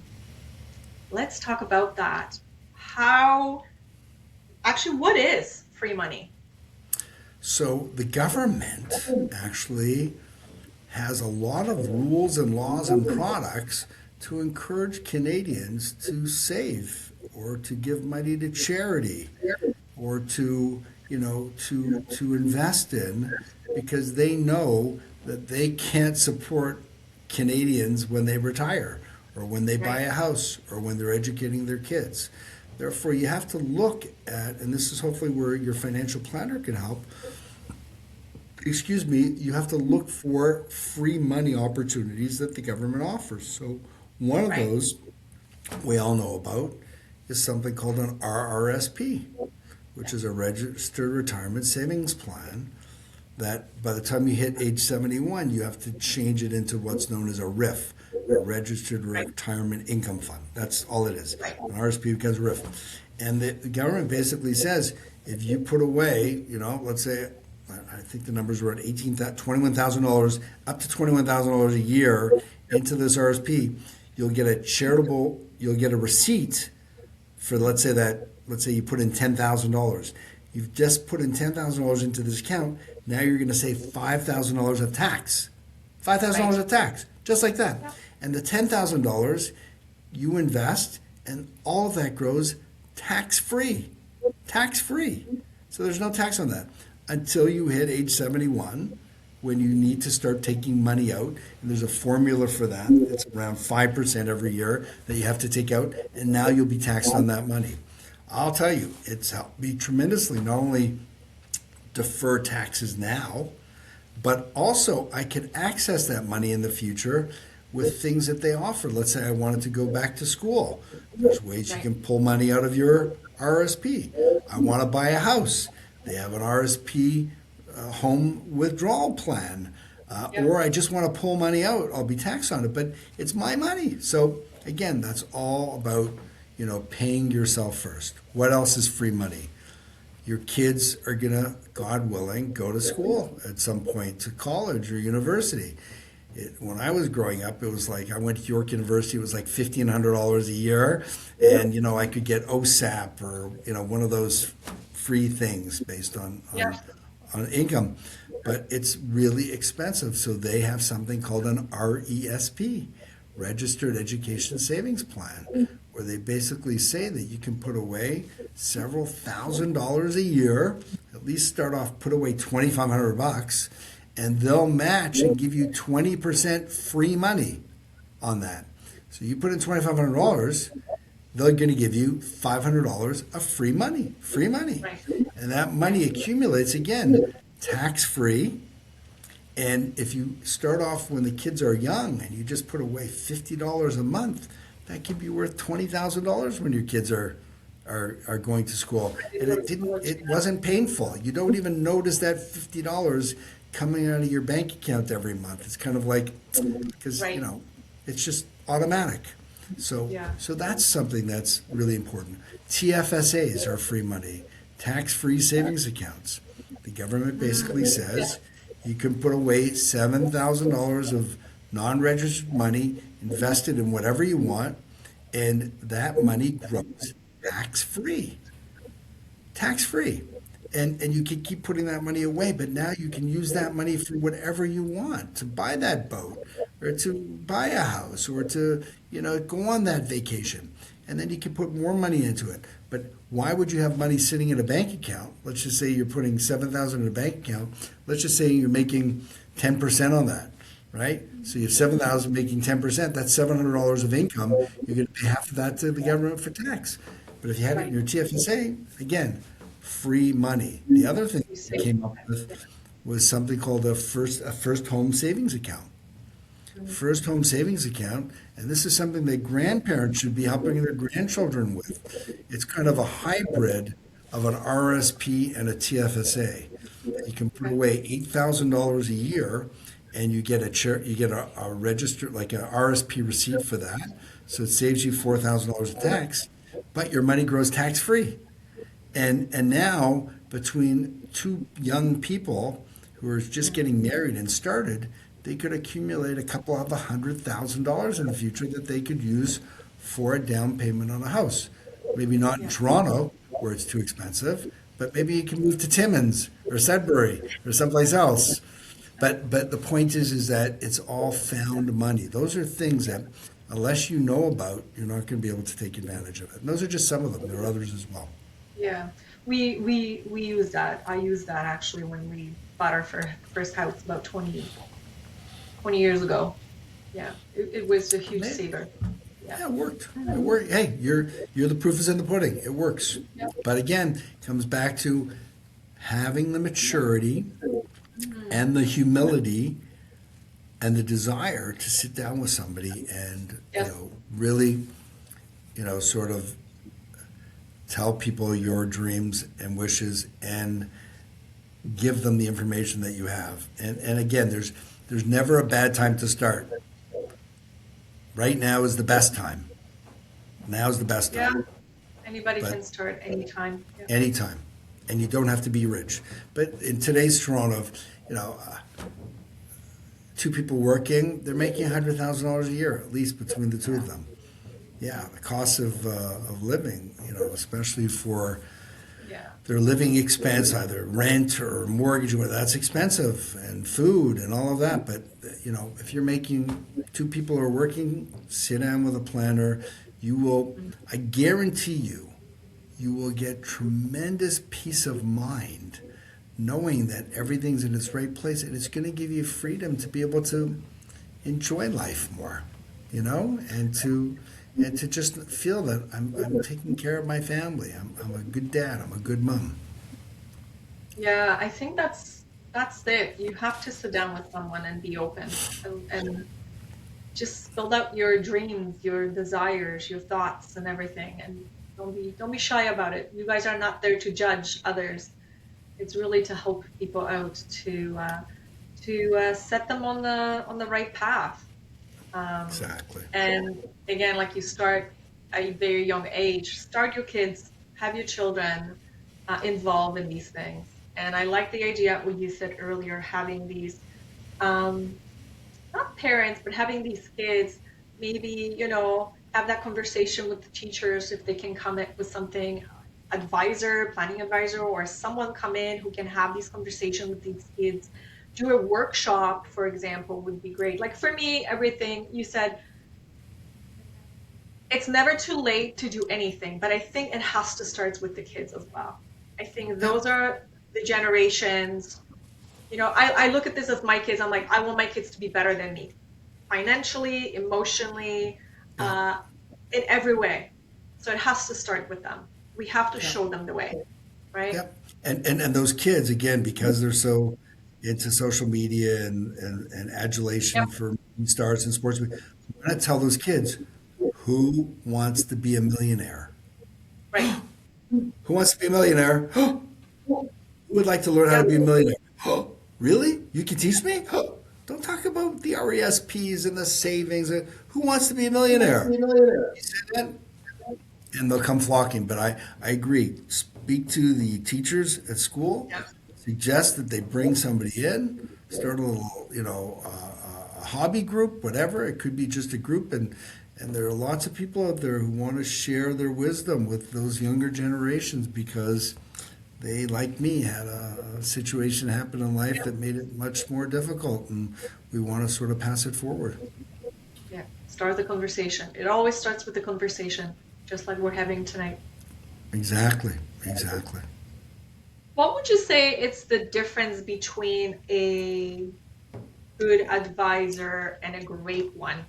Let's talk about that. How, actually, what is free money? So the government actually has a lot of rules and laws and products to encourage Canadians to save or to give money to charity or to invest in, because they know that they can't support Canadians when they retire or when they buy Right. a house or when they're educating their kids. Therefore, you have to look at, and this is hopefully where your financial planner can help, you have to look for free money opportunities that the government offers. So one of Right. those we all know about is something called an RRSP, which is a registered retirement savings plan that by the time you hit age 71, you have to change it into what's known as a RIF, a registered Right. retirement income fund. That's all it is. Right. An RSP becomes a RIF. And the government basically says if you put away, let's say, I think the numbers were at $21,000, up to $21,000 a year into this RSP, you'll get a receipt for, let's say you put in $10,000. You've just put in $10,000 into this account. Now you're going to save $5,000 of tax. $5,000 Right. of tax, just like that. Yeah. And the $10,000 you invest, and all of that grows tax free. Tax free. So there's no tax on that until you hit age 71, when you need to start taking money out. And there's a formula for that. It's around 5% every year that you have to take out. And now you'll be taxed on that money. I'll tell you, it's helped me tremendously, not only defer taxes now, but also I can access that money in the future with things that they offer. Let's say I wanted to go back to school. There's ways you Right. can pull money out of your RSP. I want to buy a house. They have an RSP home withdrawal plan. Yep. Or I just want to pull money out. I'll be taxed on it, but it's my money. So again, that's all about, paying yourself first. What else is free money? Your kids are gonna, God willing, go to school at some point, to college or university. When I was growing up, it was like I went to York University. It was like $1,500 a year, and I could get OSAP or one of those free things based on Yeah. on income, but it's really expensive. So they have something called an RESP, Registered Education Savings Plan, where they basically say that you can put away several $1,000s a year. At least start off, put away $2,500, and they'll match and give you 20% free money on that. So you put in $2,500, they're going to give you $500 of free money, Right. and that money accumulates again, tax free, And if you start off when the kids are young and you just put away $50 a month, that could be worth $20,000 when your kids are going to school. And it wasn't painful. You don't even notice that $50 coming out of your bank account every month. It's kind of like, because, Right. it's just automatic. Yeah. So that's something that's really important. TFSAs are free money, tax-free savings accounts. The government basically says you can put away $7,000 of non-registered money invested in whatever you want, and that money grows tax-free. Tax-free. And you can keep putting that money away, but now you can use that money for whatever you want, to buy that boat or to buy a house or to, go on that vacation. And then you can put more money into it. But why would you have money sitting in a bank account? Let's just say you're putting 7,000 in a bank account. Let's just say you're making 10% on that, right? So you have 7,000 making 10%, that's $700 of income. You're going to pay half of that to the government for tax. But if you have it in your TFSA, again, free money. The other thing we came up with was something called a first home savings account. First home savings account, and this is something that grandparents should be helping their grandchildren with. It's kind of a hybrid of an RSP and a TFSA. You can put away $8,000 a year, and you get a registered, like an RSP receipt for that. So it saves you $4,000 of tax, but your money grows tax free. And now, between two young people who are just getting married and started, they could accumulate a couple of $100,000 in the future that they could use for a down payment on a house. Maybe not in Toronto, where it's too expensive, but maybe you can move to Timmins or Sudbury or someplace else. But the point is that it's all found money. Those are things that, unless you know about, you're not going to be able to take advantage of it. And those are just some of them. There are others as well. Yeah, we use that. I used that actually when we bought our first house about 20 years ago. Yeah, it was a huge saver. Yeah, Yeah. it worked. It worked. Hey, you're the proof is in the pudding. It works. Yeah. But again, it comes back to having the maturity and the humility and the desire to sit down with somebody and Yes. really sort of tell people your dreams and wishes and give them the information that you have. And again, there's never a bad time to start. Right now is the best time. Now is the best Yeah. time. Anybody But can start anytime. Yeah. anytime. And you don't have to be rich. But in today's Toronto, you know, uh, two people working, they're making $100,000 a year, at least between the two of them. Yeah, the cost of living, especially for Yeah. their living expense, either rent or mortgage, or that's expensive, and food and all of that. But if you're making two people are working, sit down with a planner. You will, I guarantee you will get tremendous peace of mind knowing that everything's in its right place, and it's going to give you freedom to be able to enjoy life more, and to just feel that I'm taking care of my family. I'm a good dad. I'm a good mom. Yeah, I think that's it. You have to sit down with someone and be open and just build out your dreams, your desires, your thoughts and everything. And don't be shy about it. You guys are not there to judge others. It's really to help people out to set them on the right path. Um, Exactly. and again, like you start at a very young age, start your kids, have your children involved in these things. And I like the idea what you said earlier, having these, um, not parents, but having these kids maybe, have that conversation with the teachers if they can come up with something, advisor, planning advisor, or someone come in who can have these conversations with these kids. Do a workshop, for example, would be great. Like for me, everything you said, it's never too late to do anything, but I think it has to start with the kids as well. I think Yep. those are the generations. I look at this as my kids. I'm like, I want my kids to be better than me, financially, emotionally, Yep. uh, in every way. So it has to start with them. We have to Yep. show them the way, right? Yep. And those kids, again, because they're so into social media and adulation Yep. for stars and sports. I'm going to tell those kids who wants to be a millionaire. Right. Who wants to be a millionaire? Who would like to learn how to Yep. be a millionaire? Really? You can teach me? Don't talk about the RESPs and the savings. Who wants to be a millionaire? You say that, and they'll come flocking. But I agree. Speak to the teachers at school. Yep. Suggest that they bring somebody in. Start a little, a hobby group, whatever. It could be just a group, and there are lots of people out there who want to share their wisdom with those younger generations because they, like me, had a situation happen in life that made it much more difficult, and we want to sort of pass it forward. Yeah. Start the conversation. It always starts with the conversation, just like we're having tonight. Exactly, exactly. What would you say it's the difference between a good advisor and a great one?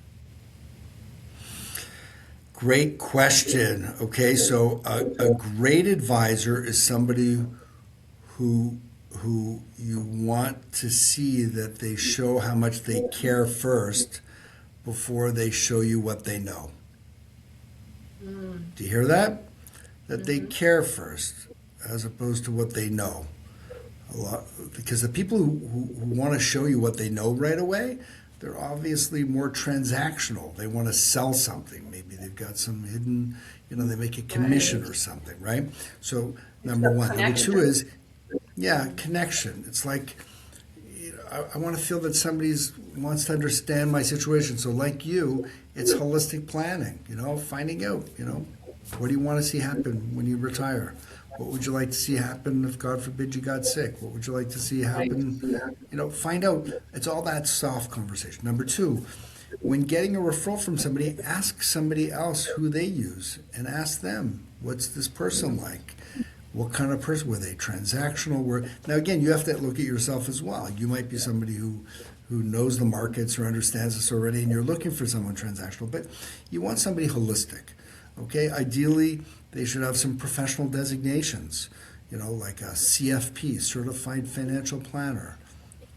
Great question. Okay, so a great advisor is somebody who you want to see that they show how much they care first before they show you what they know. Do you hear that? That they care first as opposed to what they know. A lot, because the people who want to show you what they know right away, they're obviously more transactional. They want to sell something. Maybe they've got some hidden, they make a commission or something, right? So number one. Number two is, yeah, connection. It's like, I want to feel that somebody wants to understand my situation. So like you, it's holistic planning, finding out, what do you want to see happen when you retire? What would you like to see happen if, God forbid, you got sick? What would you like to see happen? Find out. It's all that soft conversation. Number two, when getting a referral from somebody, ask somebody else who they use and ask them, what's this person like? What kind of person were they? Transactional? Now again, you have to look at yourself as well. You might be somebody who knows the markets or understands this already, and you're looking for someone transactional. But you want somebody holistic. Okay, ideally they should have some professional designations, like a CFP, Certified Financial Planner,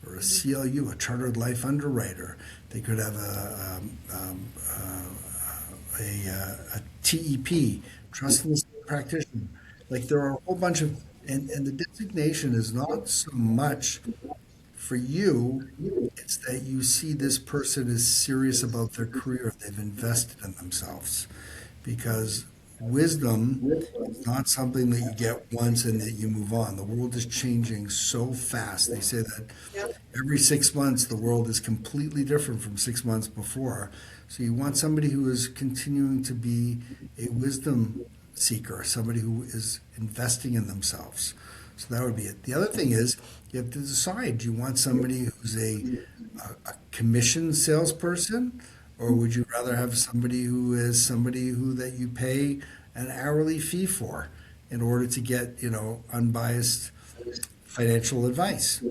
or a CLU, a Chartered Life Underwriter. They could have a TEP, Trusted Practitioner. Like there are a whole bunch of, and the designation is not so much for you, it's that you see this person is serious about their career. They've invested in themselves. Because wisdom is not something that you get once and that you move on. The world is changing so fast. They say that every 6 months the world is completely different from 6 months before. So you want somebody who is continuing to be a wisdom seeker, somebody who is investing in themselves. So that would be it. The other thing is you have to decide, do you want somebody who's a commission salesperson, or would you rather have somebody who is somebody who that you pay an hourly fee for in order to get, unbiased financial advice?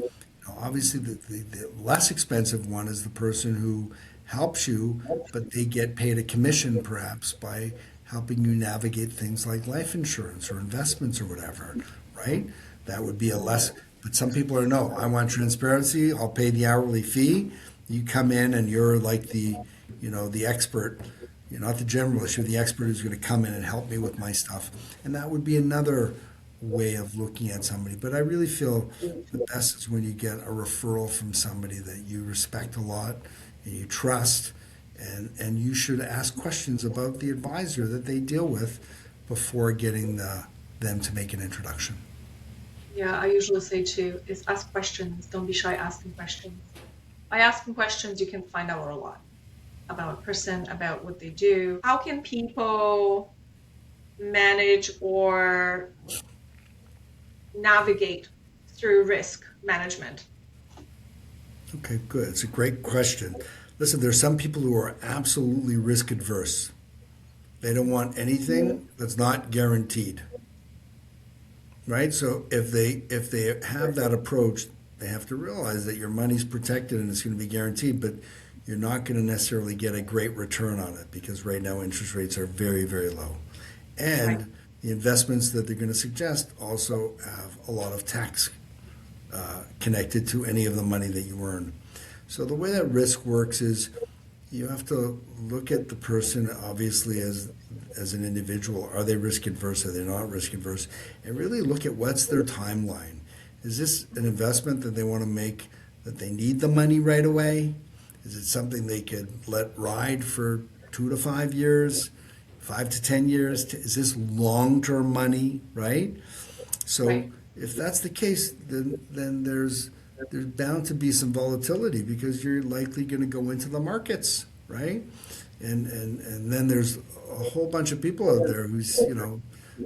Obviously, the less expensive one is the person who helps you, but they get paid a commission perhaps by helping you navigate things like life insurance or investments or whatever, right? That would be a less, but some people are, no, I want transparency, I'll pay the hourly fee. You come in and you're like the expert, you're not the generalist, you're the expert who's going to come in and help me with my stuff. And that would be another way of looking at somebody. But I really feel the best is when you get a referral from somebody that you respect a lot and you trust, and you should ask questions about the advisor that they deal with before getting them to make an introduction. Yeah, I usually say too, is ask questions. Don't be shy asking questions. By asking questions, you can find out a lot about a person, about what they do. How can people manage or navigate through risk management? Okay, good. It's a great question. Listen, there's some people who are absolutely risk adverse. They don't want anything that's not guaranteed. Right? So if they have that approach, they have to realize that your money's protected and it's going to be guaranteed, but you're not going to necessarily get a great return on it because right now interest rates are very, very low. And the investments that they're going to suggest also have a lot of tax connected to any of the money that you earn. So the way that risk works is you have to look at the person obviously as an individual. Are they risk adverse? Are they not risk adverse? And really look at what's their timeline. Is this an investment that they want to make that they need the money right away? Is it something they could let ride for 2 to 5 years, 5 to 10 years? Is this long-term money, right? So Right. if that's the case, then there's bound to be some volatility because you're likely going to go into the markets, right? And then there's a whole bunch of people out there who's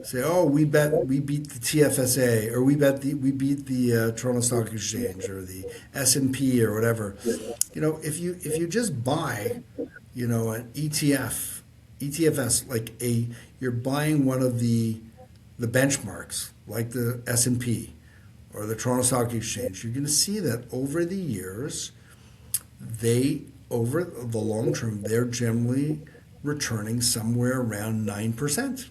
say, oh, we beat the TFSA, or we beat the Toronto Stock Exchange, or the S&P, or whatever. If you just buy, an ETFs, like you're buying one of the benchmarks, like the S&P or the Toronto Stock Exchange, you're going to see that over the years, over the long term, they're generally returning somewhere around 9%.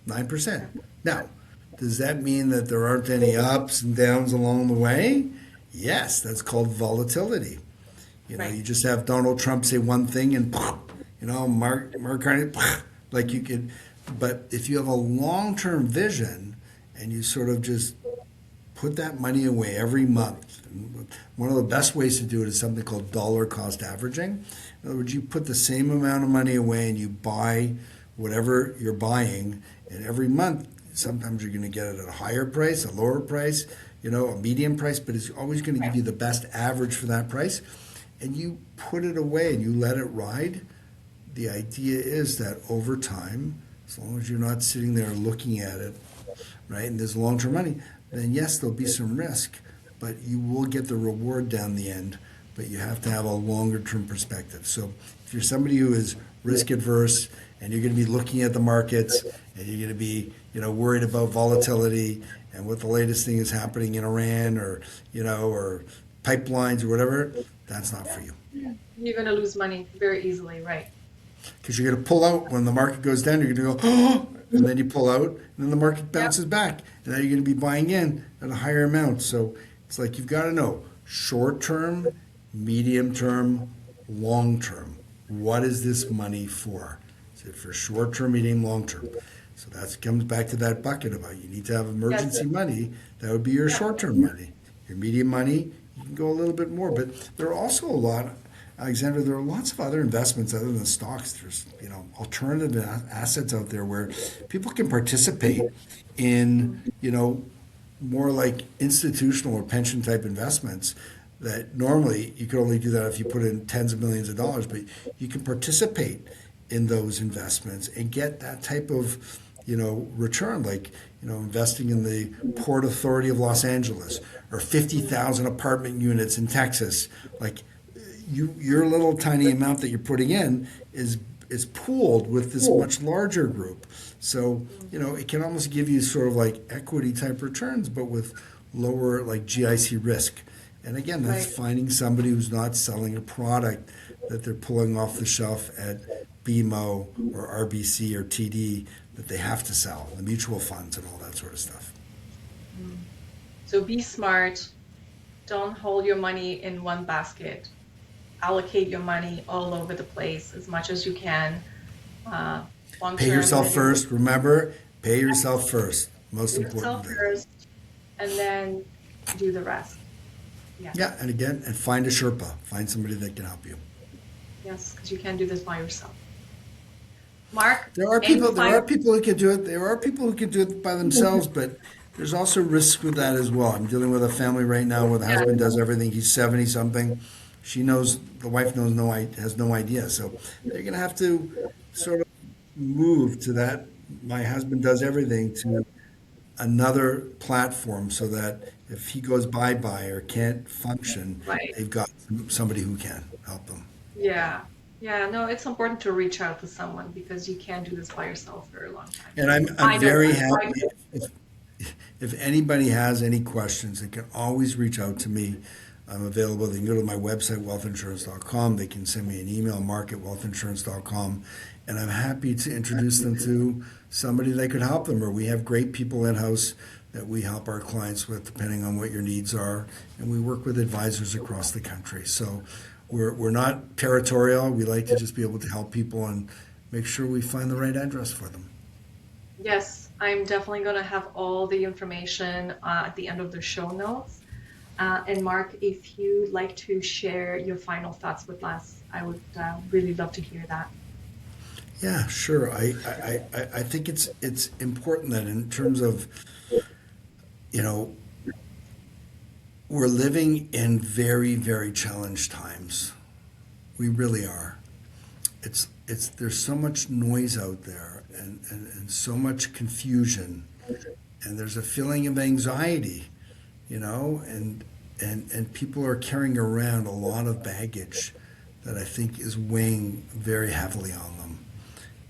9%. Now, does that mean that there aren't any ups and downs along the way? Yes, that's called volatility. Right. You just have Donald Trump say one thing and, Mark Carney, like you could. But if you have a long-term vision and you sort of just put that money away every month, one of the best ways to do it is something called dollar cost averaging. In other words, you put the same amount of money away and you buy whatever you're buying, and every month, sometimes you're going to get it at a higher price, a lower price, a medium price, but it's always going to give you the best average for that price. And you put it away and you let it ride. The idea is that over time, as long as you're not sitting there looking at it, right, and there's long-term money, then yes, there'll be some risk, but you will get the reward down the end, but you have to have a longer-term perspective. So if you're somebody who is risk adverse and you're going to be looking at the markets and you're going to be, worried about volatility and what the latest thing is happening in Iran or pipelines or whatever, that's not for you. You're going to lose money very easily, right? Because you're going to pull out when the market goes down. You're going to go, oh, and then you pull out, and then the market bounces back, and now you're going to be buying in at a higher amount. So it's like you've got to know short term, medium term, long term. What is this money for? Is it for short term, medium, long term? So that comes back to that bucket about you need to have emergency money. That would be your short term money. Your medium money, you can go a little bit more, but there are also a lot. Aleksandra, there are lots of other investments other than stocks. There's, alternative assets out there where people can participate in, more like institutional or pension type investments that normally you could only do that if you put in tens of millions of dollars, but you can participate in those investments and get that type of, return, like, investing in the Port Authority of Los Angeles or 50,000 apartment units in Texas. Like, your little tiny amount that you're putting in is pooled with this much larger group. So, it can almost give you sort of like equity type returns, but with lower like GIC risk. And again, that's finding somebody who's not selling a product that they're pulling off the shelf at BMO or RBC or TD that they have to sell, the mutual funds and all that sort of stuff. So be smart. Don't hold your money in one basket. Allocate your money all over the place as much as you can. Pay yourself first. Remember, pay yourself first. Most important thing. First, and then do the rest. Yeah, and again, and find a Sherpa. Find somebody that can help you. Yes, because you can't do this by yourself. Mark, there are people who can do it. There are people who can do it by themselves, but there's also risks with that as well. I'm dealing with a family right now where the husband does everything. He's 70 something. The wife has no idea. So they're going to have to sort of move to that. My husband does everything to another platform so that if he goes bye-bye or can't function, they've got somebody who can help them. Yeah, no, it's important to reach out to someone because you can't do this by yourself for a long time. And I'm very happy. If anybody has any questions, they can always reach out to me. I'm available. They can go to my website, wealthinsurance.com. They can send me an email, mark@wealthinsurance.com. And I'm happy to introduce them to somebody that could help them. Or we have great people in-house that we help our clients with, depending on what your needs are. And we work with advisors across the country. So we're not territorial. We like to just be able to help people and make sure we find the right address for them. Yes, I'm definitely going to have all the information at the end of the show notes. And Mark, if you'd like to share your final thoughts with us, I would really love to hear that. Yeah, sure. I think it's important that in terms of, you know, we're living in very, very challenged times. We really are. There's so much noise out there and so much confusion, and there's a feeling of anxiety, you know, and people are carrying around a lot of baggage that I think is weighing very heavily on them.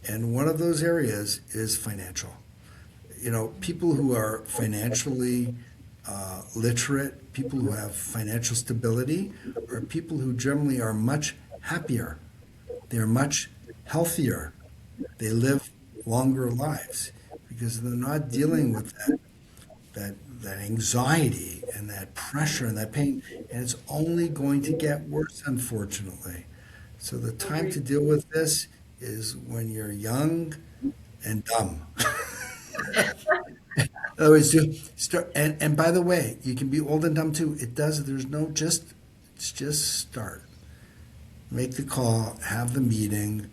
And one of those areas is financial. You know, people who are financially literate, people who have financial stability, are people who generally are much happier. They're much healthier. They live longer lives because they're not dealing with that anxiety and that pressure and that pain. And it's only going to get worse, unfortunately. So the time to deal with this is when you're young and dumb. In other words, you start, and by the way, you can be old and dumb too. There's no it's just start. Make the call, have the meeting.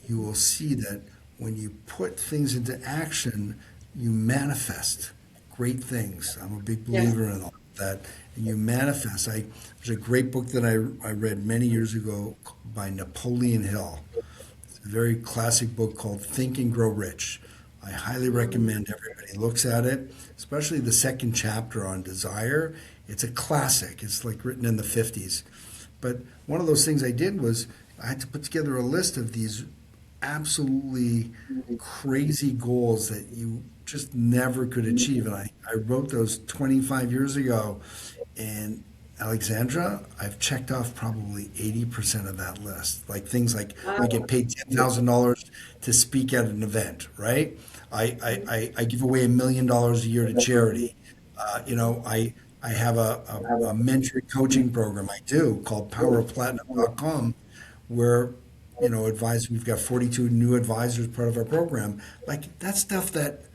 You will see that when you put things into action, you manifest great things. I'm a big Yes. believer in all of that. And you manifest. There's a great book that I read many years ago by Napoleon Hill. It's a very classic book called Think and Grow Rich. I highly recommend everybody looks at it, especially the second chapter on desire. It's a classic. It's like written in the 50s. But one of those things I did was I had to put together a list of these absolutely crazy goals that you just never could achieve. And I wrote those 25 years ago. And Aleksandra, I've checked off probably 80% of that list. Like things like I get paid $10,000 to speak at an event, right? I give away $1 million a year to charity. You know, I have a mentoring coaching program I do called powerofplatinum.com where, you know, we've got 42 new advisors part of our program. Like that's stuff that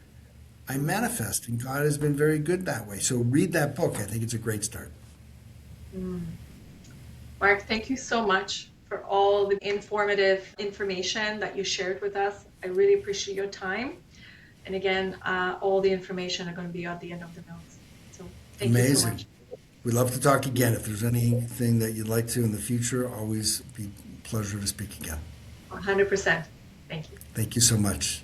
I manifest, and God has been very good that way. So read that book. I think it's a great start. Mark, thank you so much for all the informative information that you shared with us. I really appreciate your time. And again, all the information are going to be at the end of the notes. So thank you so Amazing. much. We'd love to talk again. If there's anything that you'd like to in the future, always be a pleasure to speak again. 100%. Thank you. Thank you so much.